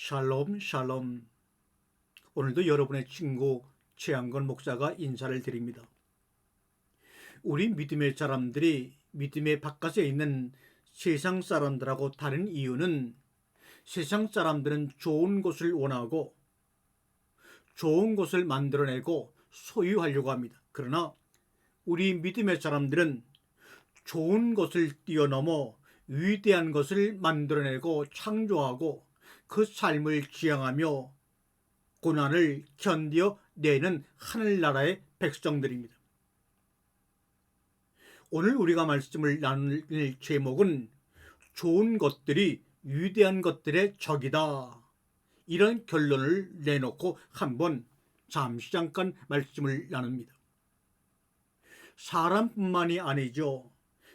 샬롬 샬롬. 오늘도 여러분의 친구 최양건 목사가 인사를 드립니다. 우리 믿음의 사람들이 믿음의 바깥에 있는 세상 사람들하고 다른 이유는 세상 사람들은 좋은 것을 원하고 좋은 것을 만들어내고 소유하려고 합니다. 그러나 우리 믿음의 사람들은 좋은 것을 뛰어넘어 위대한 것을 만들어내고 창조하고 그 삶을 지향하며 고난을 견디어 내는 하늘나라의 백성들입니다. 오늘 우리가 말씀을 나눌 제목은 좋은 것들이 위대한 것들의 적이다. 이런 결론을 내놓고 한번 잠깐 말씀을 나눕니다. 사람뿐만이 아니죠.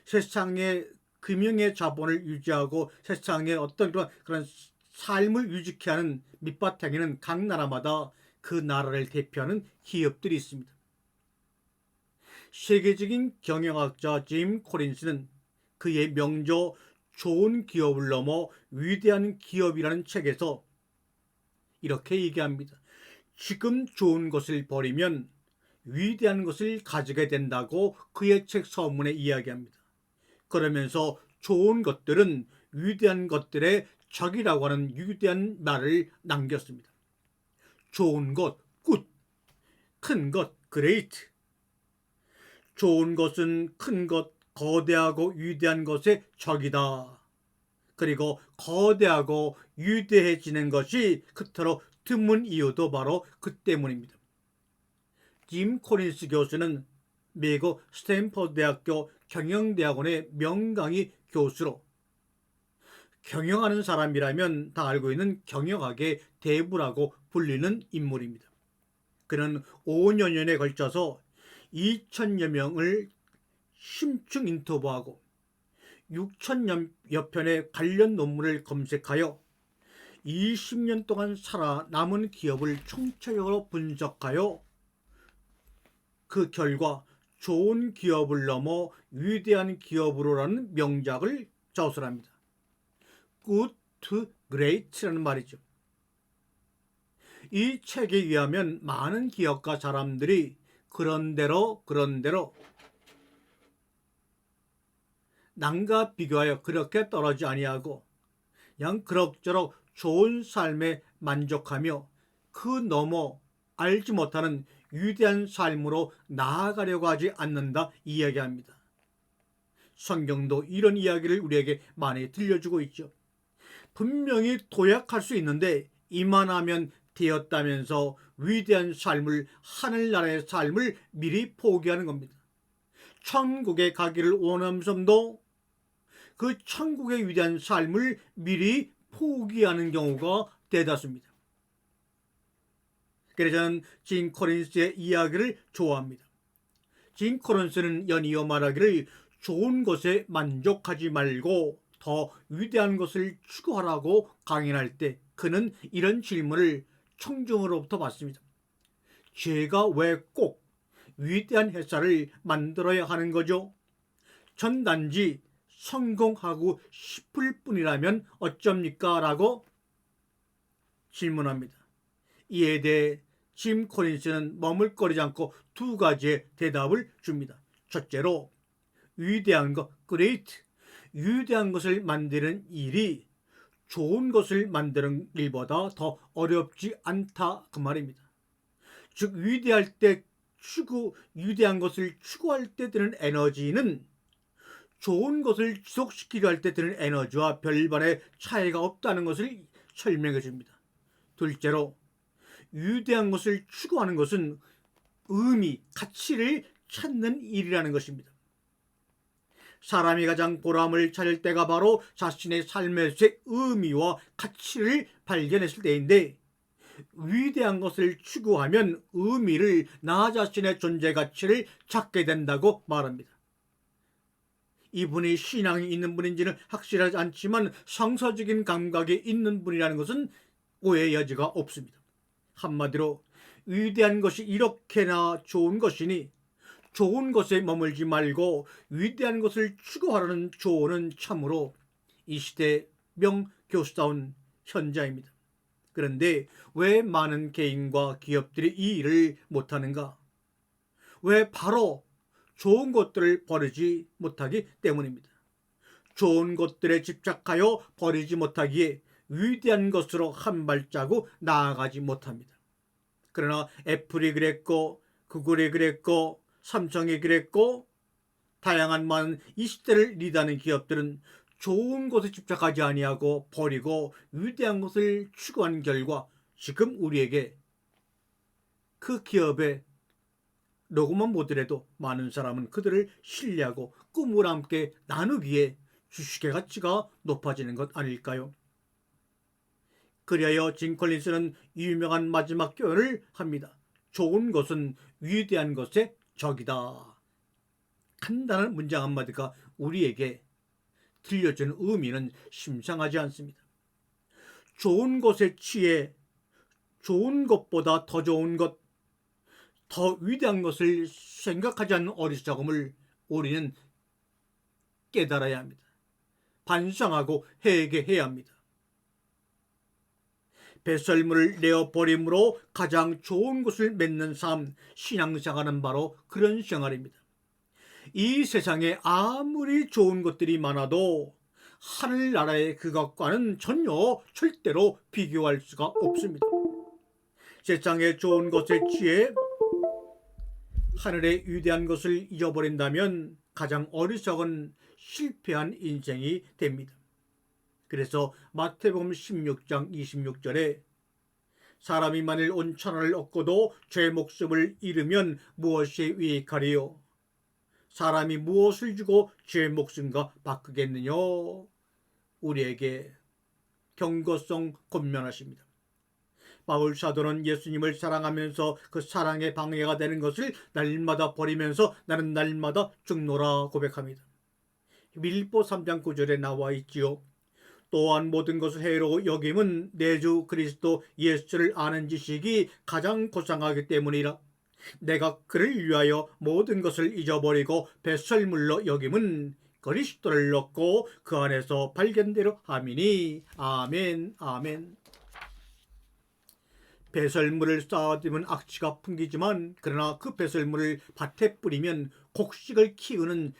세상의 금융의 자본을 유지하고 세상의 어떤 그런 삶을 유지케 하는 밑바탕에는 각 나라마다 그 나라를 대표하는 기업들이 있습니다. 세계적인 경영학자 짐 코린스는 그의 명저 좋은 기업을 넘어 위대한 기업이라는 책에서 이렇게 얘기합니다. 지금 좋은 것을 버리면 위대한 것을 가지게 된다고 그의 책 서문에 이야기합니다. 그러면서 좋은 것들은 위대한 것들의 적이라고 하는 위대한 말을 남겼습니다. 좋은 것, good. 큰 것, great. 좋은 것은 큰 것, 거대하고 위대한 것의 적이다. 그리고 거대하고 위대해지는 것이 그토록 드문 이유도 바로 그 때문입니다. 짐 코린스 교수는 미국 스탠퍼드 대학교 경영대학원의 명강의 교수로 경영하는 사람이라면 다 알고 있는 경영학의 대부라고 불리는 인물입니다. 그는 5여 년에 걸쳐서 2,000여 명을 심층 인터뷰하고 6,000여 편의 관련 논문을 검색하여 20년 동안 살아남은 기업을 총체적으로 분석하여 그 결과 좋은 기업을 넘어 위대한 기업으로라는 명작을 저술합니다. Good to Great라는 말이죠. 이 책에 의하면 많은 기업가 사람들이 그런대로 남과 비교하여 그렇게 떨어지지 아니하고 그냥 그럭저럭 좋은 삶에 만족하며 그 너머 알지 못하는 위대한 삶으로 나아가려고 하지 않는다 이야기합니다. 성경도 이런 이야기를 우리에게 많이 들려주고 있죠. 분명히 도약할 수 있는데 이만하면 되었다면서 위대한 삶을, 하늘나라의 삶을 미리 포기하는 겁니다. 천국에 가기를 원하면서도 그 천국의 위대한 삶을 미리 포기하는 경우가 대다수입니다. 그래서 저는 짐 코린스의 이야기를 좋아합니다. 짐 코린스는 연이어 말하기를 좋은 것에 만족하지 말고 더 위대한 것을 추구하라고 강연할 때 그는 이런 질문을 청중으로부터 받습니다. 제가 왜 꼭 위대한 회사를 만들어야 하는 거죠? 전 단지 성공하고 싶을 뿐이라면 어쩝니까? 라고 질문합니다. 이에 대해 짐 코린스는 머물거리지 않고 두 가지의 대답을 줍니다. 첫째로 위대한 것, great, 위대한 것을 만드는 일이 좋은 것을 만드는 일보다 더 어렵지 않다 그 말입니다. 즉 위대한 것을 추구할 때 드는 에너지는 좋은 것을 지속시키려 할 때 드는 에너지와 별반의 차이가 없다는 것을 설명해 줍니다. 둘째로 위대한 것을 추구하는 것은 의미, 가치를 찾는 일이라는 것입니다. 사람이 가장 보람을 찾을 때가 바로 자신의 삶에서의 의미와 가치를 발견했을 때인데 위대한 것을 추구하면 의미를, 나 자신의 존재 가치를 찾게 된다고 말합니다. 이분이 신앙이 있는 분인지는 확실하지 않지만 성서적인 감각이 있는 분이라는 것은 오해의 여지가 없습니다. 한마디로 위대한 것이 이렇게나 좋은 것이니 좋은 것에 머물지 말고 위대한 것을 추구하라는 조언은 참으로 이 시대의 명교수다운 현자입니다. 그런데 왜 많은 개인과 기업들이 이 일을 못하는가? 왜 바로 좋은 것들을 버리지 못하기 때문입니다. 좋은 것들에 집착하여 버리지 못하기에 위대한 것으로 한 발자국 나아가지 못합니다. 그러나 애플이 그랬고 구글이 그랬고 삼성이 그랬고 다양한 많은 이 시대를 리드하는 기업들은 좋은 것에 집착하지 아니하고 버리고 위대한 것을 추구하는 결과 지금 우리에게 그 기업의 로고만 보더라도 많은 사람은 그들을 신뢰하고 꿈을 함께 나누기에 주식의 가치가 높아지는 것 아닐까요? 그리하여 진 콜린스는 유명한 마지막 표현을 합니다. 좋은 것은 위대한 것의 적이다. 간단한 문장 한마디가 우리에게 들려주는 의미는 심상하지 않습니다. 좋은 것에 취해 좋은 것보다 더 좋은 것, 더 위대한 것을 생각하지 않는 어리석음을 우리는 깨달아야 합니다. 반성하고 회개해야 합니다. 배설물을 내어버림으로 가장 좋은 것을 맺는 삶, 신앙생활은 바로 그런 생활입니다. 이 세상에 아무리 좋은 것들이 많아도 하늘나라의 그것과는 전혀 절대로 비교할 수가 없습니다. 세상의 좋은 것에 취해 하늘의 위대한 것을 잊어버린다면 가장 어리석은 실패한 인생이 됩니다. 그래서 마태복음 16장 26절에 사람이 만일 온 천하를 얻고도 제 목숨을 잃으면 무엇이 유익하리요? 사람이 무엇을 주고 제 목숨과 바꾸겠느냐? 우리에게 경고성 권면하십니다. 바울 사도는 예수님을 사랑하면서 그 사랑의 방해가 되는 것을 날마다 버리면서 나는 날마다 죽노라 고백합니다. 빌립보 3장 9절에 나와 있지요. 또한 모든 것을 해로 여김은 내 주 그리스도 예수를 아는 지식이 가장 고상하기 때문이라. 내가 그를 위하여 모든 것을 잊어버리고 배설물로 여김은 그리스도를 얻고 그 안에서 발견대로 함이니. 아멘 아멘. 배설물을 쌓아두면 악취가 풍기지만 그러나 그 배설물을 밭에 뿌리면 곡식을 키우는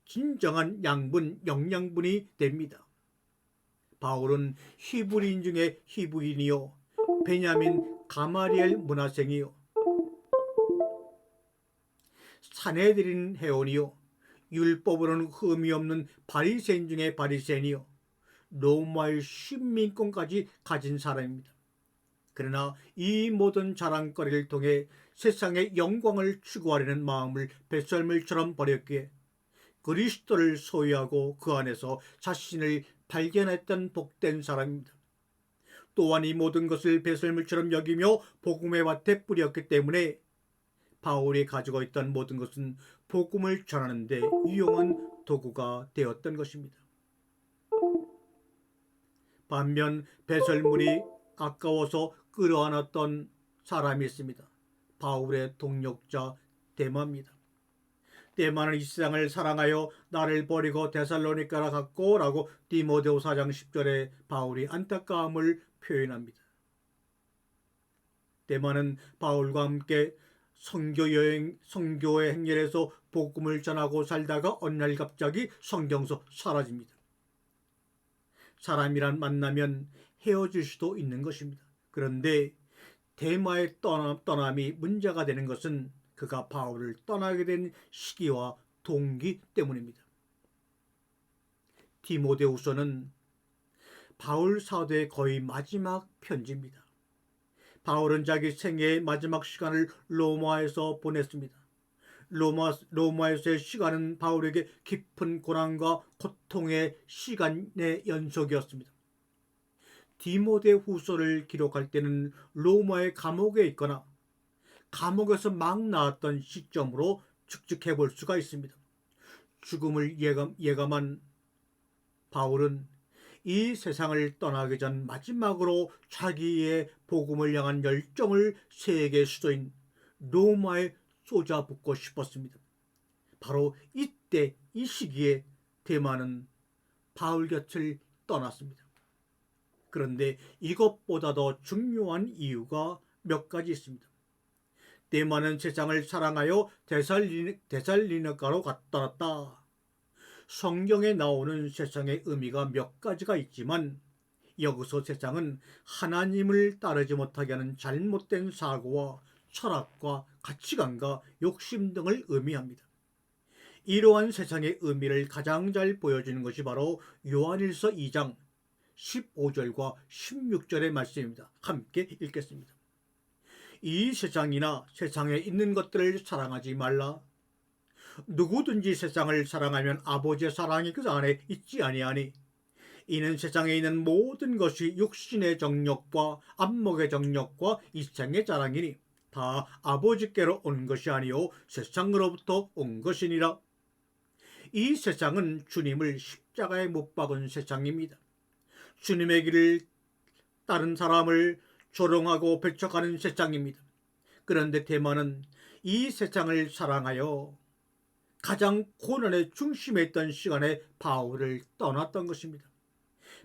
진정한 양분, 영양분이 됩니다. 바울은 히브리인 중에 히브리인이요 베냐민 가마리엘 문화생이요 산헤드린 회원이요 율법으로는 흠이 없는 바리새인 중에 바리새인이요 로마의 시민권까지 가진 사람입니다. 그러나 이 모든 자랑거리를 통해 세상의 영광을 추구하려는 마음을 뱃썰물처럼 버렸기에 그리스도를 소유하고 그 안에서 자신을 발견했던 복된 사람입니다. 또한 이 모든 것을 배설물처럼 여기며 복음의 밭에 뿌렸기 때문에 바울이 가지고 있던 모든 것은 복음을 전하는 데 유용한 도구가 되었던 것입니다. 반면 배설물이 아까워서 끌어안았던 사람이 있습니다. 바울의 동력자 데마입니다. 데마는 이 세상을 사랑하여 나를 버리고 데살로니가로 갔고 라고 디모데후 4장 10절에 바울이 안타까움을 표현합니다. 데마는 바울과 함께 선교의 행렬에서 복음을 전하고 살다가 어느 날 갑자기 성경서 사라집니다. 사람이란 만나면 헤어질 수도 있는 것입니다. 그런데 데마의 떠남이 문제가 되는 것은 그가 바울을 떠나게 된 시기와 동기 때문입니다. 디모데후서는 바울 사도의 거의 마지막 편지입니다. 바울은 자기 생애의 마지막 시간을 로마에서 보냈습니다. 로마에서의 시간은 바울에게 깊은 고난과 고통의 시간의 연속이었습니다. 디모데후서를 기록할 때는 로마의 감옥에 있거나 감옥에서 막 나왔던 시점으로 측측해 볼 수가 있습니다. 죽음을 예감한 바울은 이 세상을 떠나기 전 마지막으로 자기의 복음을 향한 열정을 세계 수도인 로마에 쏟아붓고 싶었습니다. 바로 이때 이 시기에 데마는 바울 곁을 떠났습니다. 그런데 이것보다 더 중요한 이유가 몇 가지 있습니다. 대만은 세상을 사랑하여 데살리니가로 갔다 왔다. 성경에 나오는 세상의 의미가 몇 가지가 있지만 여기서 세상은 하나님을 따르지 못하게 하는 잘못된 사고와 철학과 가치관과 욕심 등을 의미합니다. 이러한 세상의 의미를 가장 잘 보여주는 것이 바로 요한일서 2장 15절과 16절의 말씀입니다. 함께 읽겠습니다. 이 세상이나 세상에 있는 것들을 사랑하지 말라. 누구든지 세상을 사랑하면 아버지의 사랑이 그 안에 있지 아니하니 이는 세상에 있는 모든 것이 육신의 정욕과 안목의 정욕과 이생의 자랑이니 다 아버지께로 온 것이 아니요 세상으로부터 온 것이니라. 이 세상은 주님을 십자가에 못 박은 세상입니다. 주님의 길을 따른 사람을 조롱하고 배척하는 세상입니다. 그런데 대만은 이 세상을 사랑하여 가장 고난의 중심에 있던 시간에 바울을 떠났던 것입니다.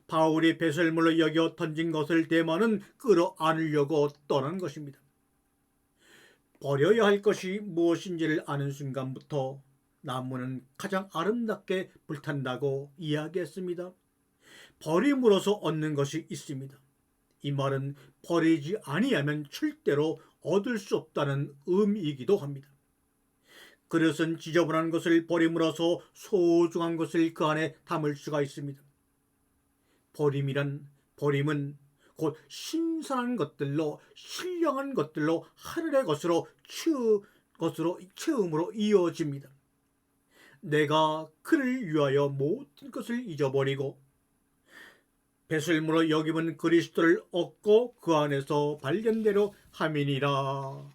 바울이 배설물로 여겨 던진 것을 대만은 끌어안으려고 떠난 것입니다. 버려야 할 것이 무엇인지를 아는 순간부터 나무는 가장 아름답게 불탄다고 이야기했습니다. 버림으로써 얻는 것이 있습니다. 이 말은 버리지 아니하면 절대로 얻을 수 없다는 의미이기도 합니다. 그릇은 지저분한 것을 버림으로써 소중한 것을 그 안에 담을 수가 있습니다. 버림은 곧 신선한 것들로 신령한 것들로 하늘의 것으로 채움으로 이어집니다. 내가 그를 위하여 모든 것을 잊어버리고 배설물로 여김은 그리스도를 얻고 그 안에서 발견대로 함이니라.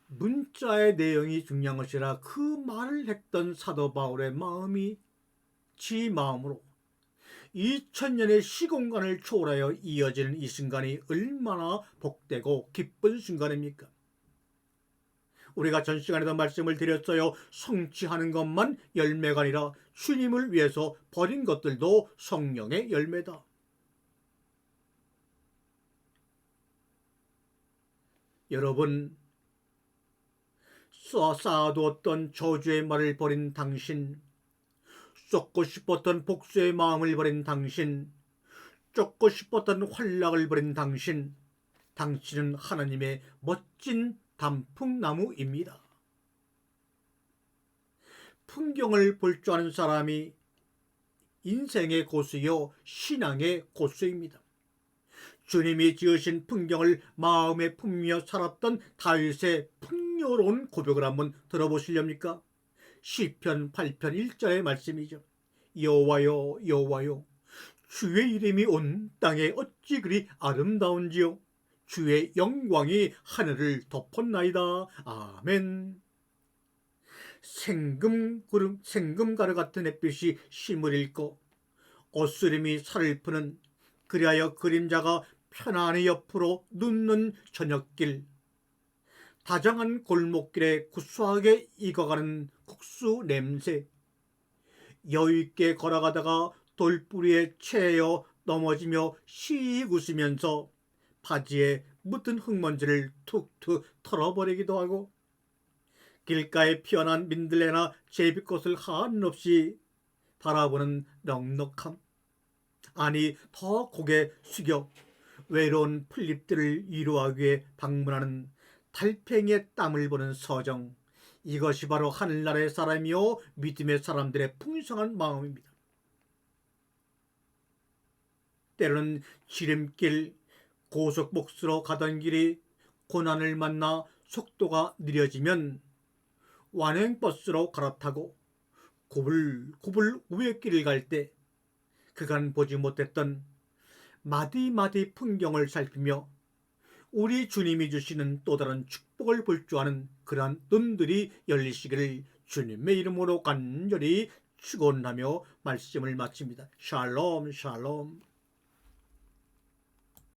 문자의 내용이 중요한 것이라 그 말을 했던 사도 바울의 마음이 지 마음으로 2000년의 시공간을 초월하여 이어지는 이 순간이 얼마나 복되고 기쁜 순간입니까? 우리가 전 시간에도 말씀을 드렸어요. 성취하는 것만 열매가 아니라 주님을 위해서 버린 것들도 성령의 열매다. 여러분, 쌓아두었던 저주의 말을 버린 당신, 쏟고 싶었던 복수의 마음을 버린 당신, 쫓고 싶었던 활락을 버린 당신, 당신은 하나님의 멋진 단풍나무입니다. 풍경을 볼 줄 아는 사람이 인생의 고수요 신앙의 고수입니다. 주님이 지으신 풍경을 마음에 품며 살았던 다윗의 풍요로운 고백을 한번 들어보시렵니까? 시편 8편 1절의 말씀이죠. 여호와여 여호와여 주의 이름이 온 땅에 어찌 그리 아름다운지요. 주의 영광이 하늘을 덮었나이다. 아멘. 생금가루 같은 햇빛이 심을 읽고 어스름이 살을 푸는 그리하여 그림자가 편안히 옆으로 눕는 저녁길, 다정한 골목길에 구수하게 익어가는 국수 냄새, 여유있게 걸어가다가 돌뿌리에 채여 넘어지며 씩 웃으면서 바지에 묻은 흙먼지를 툭툭 털어버리기도 하고, 길가에 피어난 민들레나 제비꽃을 한없이 바라보는 넉넉함, 아니 더 고개 숙여 외로운 풀잎들을 위로하기 위해 방문하는 달팽이의 땀을 보는 서정, 이것이 바로 하늘나라의 사람이요 믿음의 사람들의 풍성한 마음입니다. 때로는 지름길 고속복수로 가던 길이 고난을 만나 속도가 느려지면 완행버스로 갈아타고 고불고불 우회길을 갈 때 그간 보지 못했던 마디마디 풍경을 살피며 우리 주님이 주시는 또 다른 축복을 볼 줄 아는 그러한 눈들이 열리시기를 주님의 이름으로 간절히 축원하며 말씀을 마칩니다. 샬롬 샬롬.